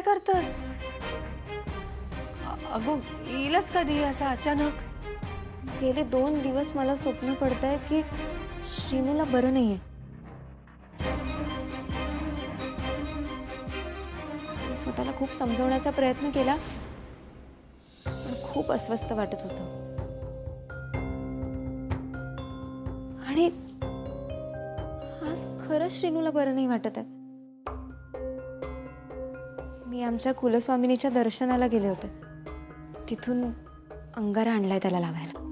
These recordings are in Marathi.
करतस? अगो येईलच कधी असं अचानक? गेले 2 दिवस मला स्वप्न पडतंय की श्रीनूला बरं नाहीये. मी स्वतःला खूप समजवण्याचा प्रयत्न केला, पण खूप अस्वस्थ वाटत होतं. आणि आज खरंच श्रीनूला बरं नाही वाटत आहे. मी आमच्या कुलस्वामिनीच्या दर्शनाला गेले होते. तिथून अंगारा आणलाय त्याला लावायला.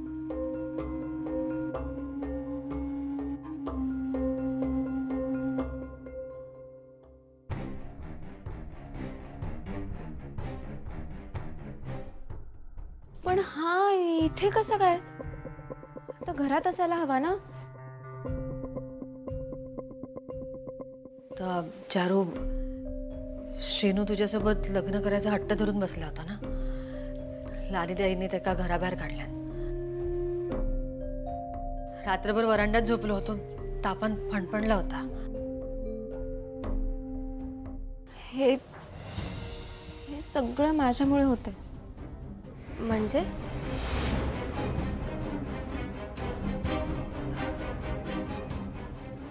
पण हा इथे कसं काय? आता घरात असायला हवा ना. तर चारू, श्रीनू तुझ्यासोबत लग्न करायचा हट्ट धरून बसला होता ना. लालीताईंनी त्याला घराबाहेर काढल्या. रात्रभर वरांड्यात झोपलो होतो, तापण फणफणला होता. हे हे सगळं माझ्यामुळे होतंय. म्हणजे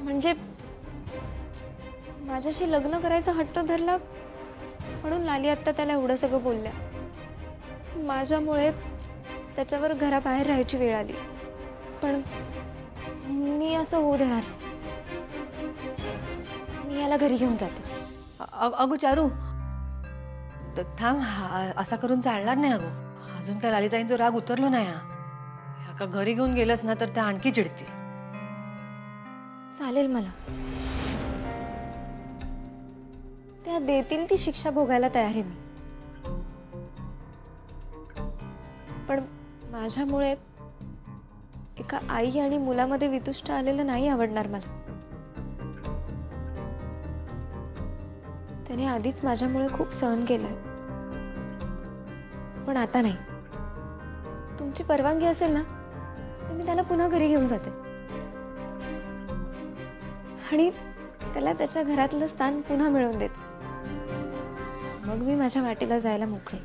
म्हणजे माझ्याशी लग्न करायचा हट्ट धरला म्हणून लाली आत्ता त्याला एवढं सगळं बोलल्या. माझ्यामुळे त्याच्यावर घराबाहेर राहायची वेळ आली. पण मी असं होऊ देणार नाही. मी याला घरी घेऊन जाते. अगो चारू, थांब. असा करून चालणार नाही अगो. अजून काय लालीताईंचा राग उतरलो नाही. का घरी घेऊन गेलंस ना तर त्या आणखी चिडतील. चालेल मला. त्या देतील ती शिक्षा भोगायला तयार आहे मी. पण माझ्यामुळे एका आई आणि मुलामध्ये वितुष्ट आलेलं नाही आवडणार मला. त्याने आधीच माझ्यामुळे खूप सहन केलंय, पण आता नाही. तुमची परवानगी असेल ना तर मी त्याला पुन्हा घरी घेऊन जाते आणि त्याला त्याच्या घरातलं स्थान पुन्हा मिळवून देते. मग मी माझ्या वाटेला जायला मोकळे.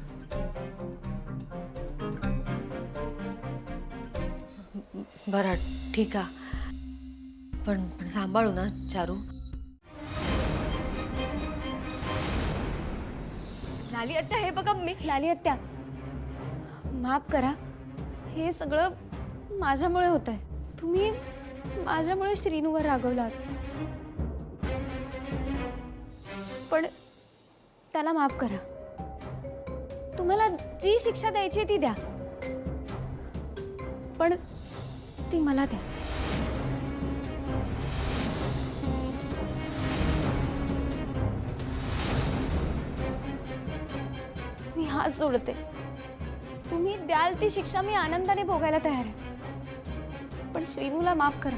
बरं ठीक आहे, पण सांभाळू ना चारू. लाली आत्या, हे बघा मी. लाली आत्या, माफ करा. हे सगळं माझ्यामुळे होतंय. तुम्ही माझ्यामुळे श्रीनूवर रागवलात, पण त्याला माफ करा. तुम्हाला जी शिक्षा द्यायची ती द्या, पण ती मला द्या. मी हात जोडते. तुम्ही द्याल ती शिक्षा मी आनंदाने भोगायला तयार आहे, पण श्रीनूला माफ करा.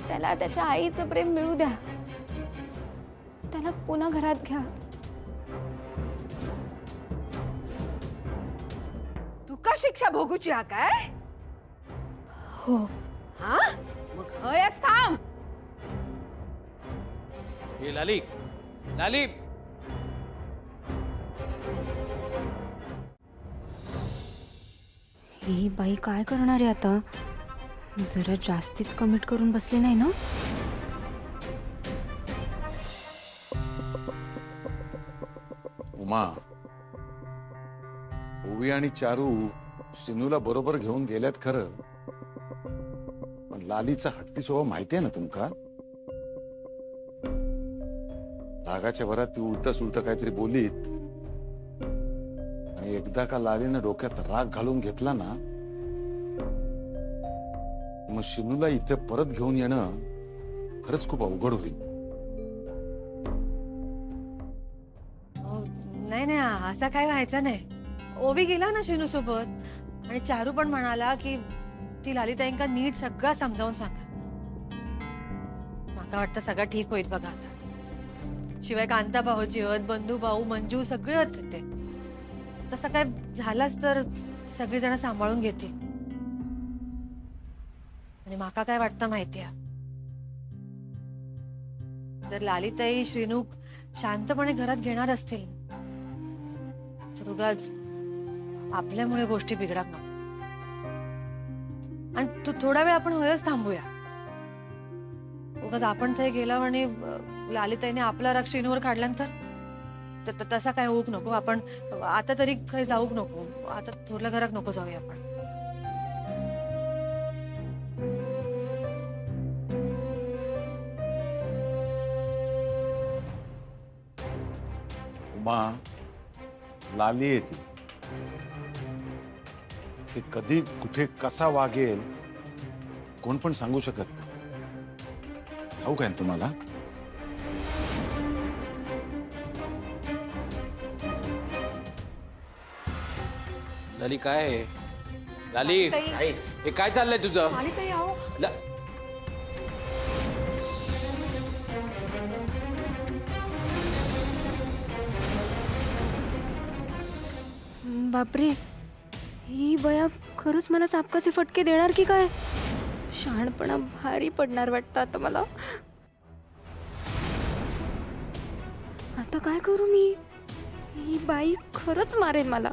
त्याला त्याच्या आईचं प्रेम मिळू द्या. त्याला पुन्हा घरात घ्या. तू का शिक्षा भोगूची हा काय? हो. हा मग हयच थांब. ये लाली, लाली. ही बाई काय करणार आहे आता? जरा जास्तीच कमिट करून बसली नाही ना? उमा, ओवी आणि चारू सिनूला बरोबर घेऊन गेल्यात खरं, पण लालीचा हट्टी स्वभाव माहिती आहे ना तुमका? रागाच्या भरात ती उलट सुलट काहीतरी बोलीत आणि एकदा का लालीनं डोक्यात राग घालून घेतला ना, मग शिनूला इथे परत घेऊन येणं खरंच खूप अवघड होईल. नाही नाही, असा काय व्हायचा नाही. ओवी गेला ना श्रीनू सोबत, आणि चारू पण म्हणाला की ती लालीताईंका नीट सगळं समजावून सांगा. मला वाटतं सगळं ठीक होईल बघा आता. शिवाय कांता भाऊजी आहेत, बंधू भाऊ, मंजू सगळे आहेत तिथे. तसं काय झालंच तर सगळी जण सांभाळून घेतील. आणि माका काय वाटतं माहितीये, जर लालिताई श्रीनूक शांतपणे घरात घेणार असतील तर उगाच आपल्यामुळे गोष्टी बिघडत नको. आणि तू थोडा वेळ आपण होयच थांबूया. उगाच आपण ते गेलो आणि लालिताईने आपला राग श्रीनूवर काढल्यानंतर तसा काय होऊक नको. आपण आता तरी काही जाऊक नको. आता थोरल्या घरात नको जाऊया आपण. उमा, लाली येते, ते कधी कुठे कसा वागेल कोण पण सांगू शकत नाही. ठाऊक आहे ना तुम्हाला? लाली काय आहे? लाली हे काय चाललंय तुझं? ला- बापरे, ही बया खरंच मला चापकाचे फटके देणार की काय? शहाणपणा भारी पडणार वाटतं आता मला. आता काय करू मी? ही बाई खरंच मारेल मला.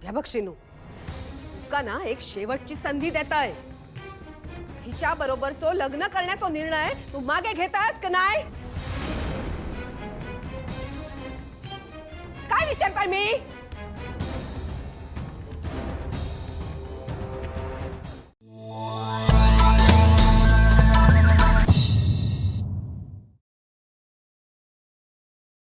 हे बघ श्रीनू, तुका ना एक शेवटची संधी देताय. हिच्या बरोबरचो लग्न करण्याचा निर्णय तू मागे घेतास का नाही? काय विचारताय मी?